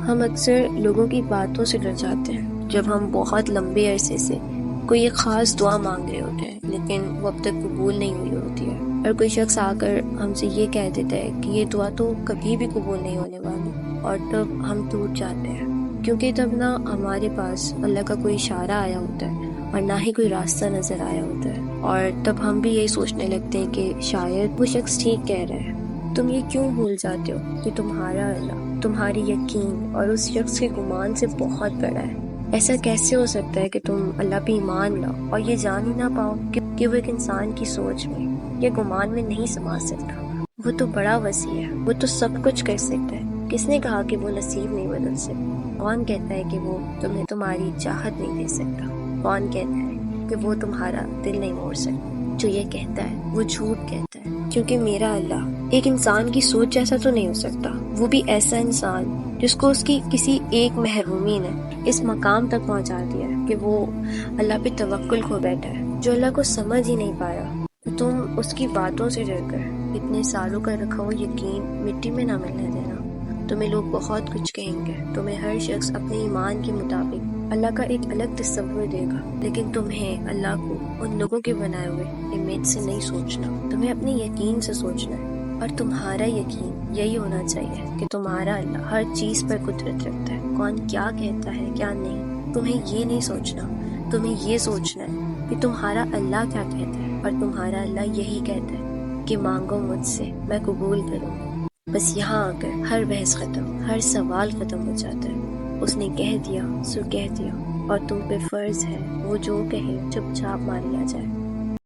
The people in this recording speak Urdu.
ہم اکثر لوگوں کی باتوں سے ڈر جاتے ہیں جب ہم بہت لمبے عرصے سے کوئی ایک خاص دعا مانگ رہے ہوتے ہیں لیکن وہ اب تک قبول نہیں ہوئی ہوتی ہے، اور کوئی شخص آ کر ہم سے یہ کہہ دیتا ہے کہ یہ دعا تو کبھی بھی قبول نہیں ہونے والی، اور تب ہم ٹوٹ جاتے ہیں، کیونکہ تب نہ ہمارے پاس اللہ کا کوئی اشارہ آیا ہوتا ہے اور نہ ہی کوئی راستہ نظر آیا ہوتا ہے، اور تب ہم بھی یہی سوچنے لگتے ہیں کہ شاید وہ شخص ٹھیک کہہ رہا ہے۔ تم یہ کیوں بھول جاتے ہو کہ تمہارا اللہ تمہاری یقین اور اس شخص کے گمان سے بہت بڑا ہے؟ ایسا کیسے ہو سکتا ہے کہ تم اللہ پہ ایمان لاؤ اور یہ جان ہی نہ پاؤ کہ وہ ایک انسان کی سوچ میں یا گمان میں نہیں سما سکتا؟ وہ تو بڑا وسیع ہے، وہ تو سب کچھ کر سکتا ہے۔ کس نے کہا کہ وہ نصیب نہیں بدل سکتا؟ کون کہتا ہے کہ وہ تمہیں تمہاری چاہت نہیں دے سکتا؟ کون کہتا ہے کہ وہ تمہارا دل نہیں موڑ سکتا؟ جو یہ کہتا ہے وہ جھوٹ کہتا ہے، کیونکہ میرا اللہ ایک انسان کی سوچ جیسا تو نہیں ہو سکتا، وہ بھی ایسا انسان جس کو اس کی کسی ایک محرومی نے اس مقام تک پہنچا دیا ہے کہ وہ اللہ پہ توکل کھو بیٹھا ہے، جو اللہ کو سمجھ ہی نہیں پایا۔ تو تم اس کی باتوں سے ڈر کر اتنے سالوں کا رکھا ہوا یقین مٹی میں نہ ملنے دینا۔ تمہیں لوگ بہت کچھ کہیں گے، تمہیں ہر شخص اپنے ایمان کے مطابق اللہ کا ایک الگ تصور دے گا، لیکن تمہیں اللہ کو ان لوگوں کے بنائے ہوئے امیج سے نہیں سوچنا، تمہیں اپنے یقین سے سوچنا ہے، اور تمہارا یقین یہی ہونا چاہیے کہ تمہارا اللہ ہر چیز پر قدرت رکھتا ہے، کون کیا کہتا ہے کیا نہیں۔ تمہیں یہ نہیں سوچنا، تمہیں یہ سوچنا ہے کہ تمہارا اللہ کیا کہتا ہے، اور تمہارا اللہ یہی کہتا ہے کہ مانگو مجھ سے میں قبول کروں گا۔ بس یہاں آ کر ہر بحث ختم، ہر سوال ختم ہو جاتا ہے۔ اس نے کہہ دیا سو کہہ دیا، اور تم پہ فرض ہے وہ جو کہے چپ چاپ مان لیا جائے۔